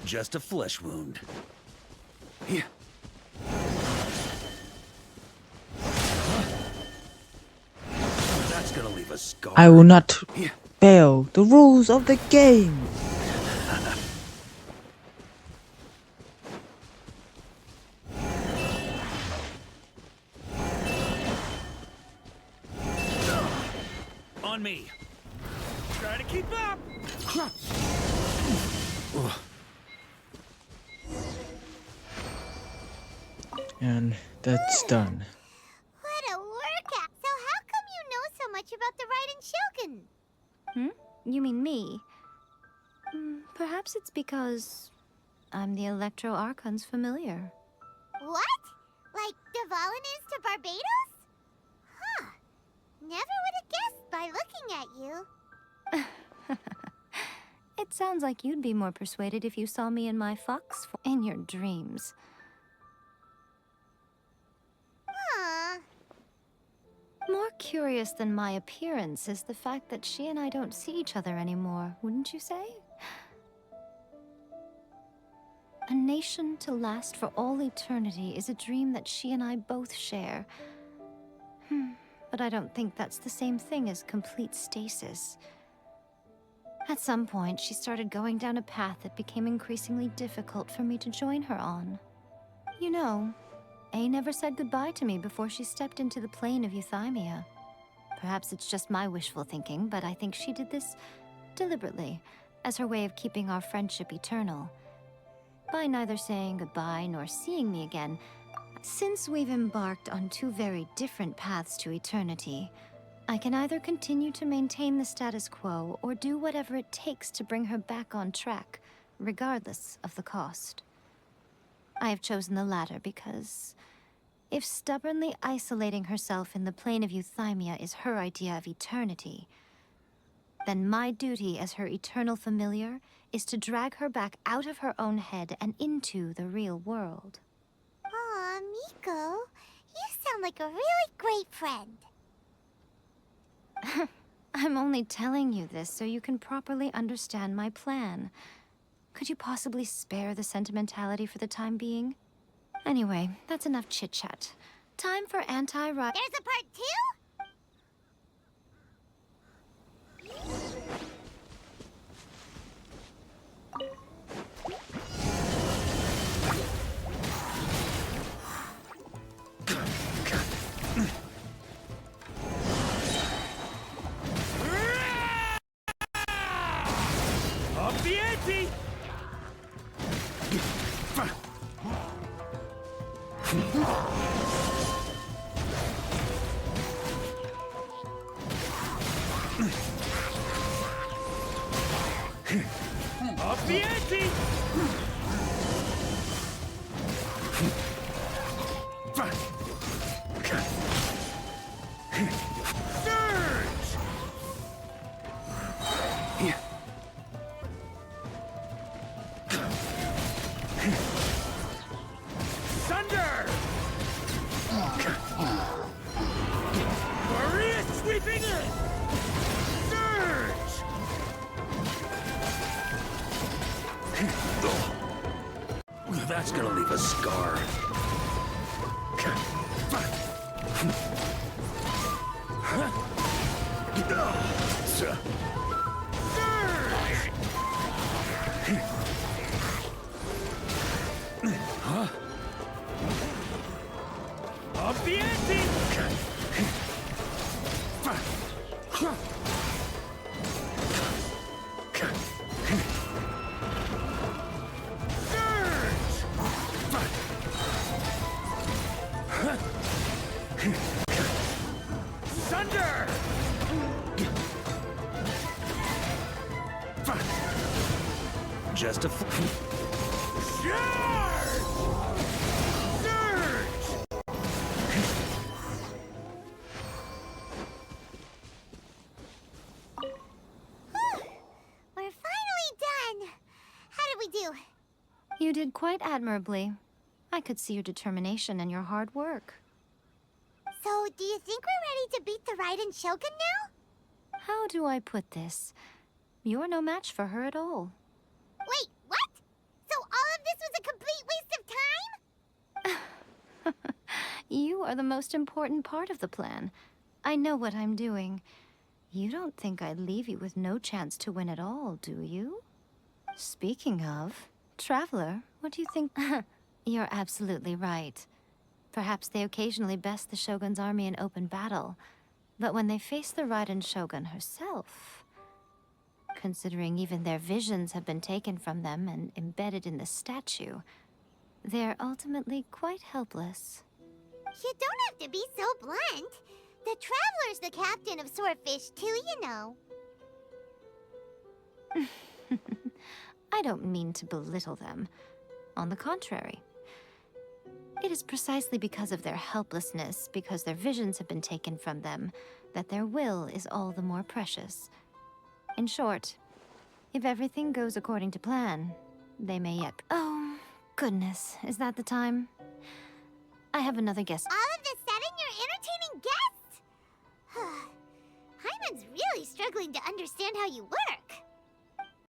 Just a flesh wound. Yeah. That's gonna leave a scar. I will not fail the rules of the game. On me. Try to keep up. And that's done. What a workout! So how come you know so much about the Raiden Shogun? You mean me? Perhaps it's because I'm the Electro Archon's familiar. What? Like Dvalin is to Barbados? Huh. Never would have guessed by looking at you. It sounds like you'd be more persuaded if you saw me in my fox in your dreams. Aw. More curious than my appearance is the fact that she and I don't see each other anymore, wouldn't you say? A nation to last for all eternity is a dream that she and I both share. But I don't think that's the same thing as complete stasis. At some point, she started going down a path that became increasingly difficult for me to join her on. You know, A never said goodbye to me before she stepped into the plane of Euthymia. Perhaps it's just my wishful thinking, but I think she did this deliberately, as her way of keeping our friendship eternal. By neither saying goodbye nor seeing me again, since we've embarked on two very different paths to eternity, I can either continue to maintain the status quo or do whatever it takes to bring her back on track, regardless of the cost. I have chosen the latter because if stubbornly isolating herself in the plane of Euthymia is her idea of eternity, then my duty as her eternal familiar is to drag her back out of her own head and into the real world. Aw, Miko. You sound like a really great friend. I'm only telling you this so you can properly understand my plan. Could you possibly spare the sentimentality for the time being? Anyway, that's enough chit-chat. Time for anti-riot. There's a part 2? Up the ante! Up the ante! Surge! Thunder! Maria sweeping in! Surge! That's gonna leave a scar. Surge! Huh? Up the ante! Thunder! Just a Charge! Surge! We're finally done. How did we do? You did quite admirably. I could see your determination and your hard work. So, do you think we're ready to beat the Raiden Shogun now? How do I put this? You're no match for her at all. Wait, what? So You are the most important part of the plan. I know what I'm doing. You don't think I'd leave you with no chance to win at all, do you? Speaking of, Traveler, what do you think? You're absolutely right. Perhaps they occasionally best the Shogun's army in open battle, but when they face the Raiden Shogun herself, considering even their visions have been taken from them and embedded in the statue, they're ultimately quite helpless. You don't have to be so blunt. The Traveler's the captain of Swordfish too, you know. I don't mean to belittle them. On the contrary. It is precisely because of their helplessness, because their visions have been taken from them, that their will is all the more precious. In short, if everything goes according to plan, they may yet... Oh, goodness, is that the time? I have another guest. All of a sudden, you're entertaining guests? Hyman's really struggling to understand how you work.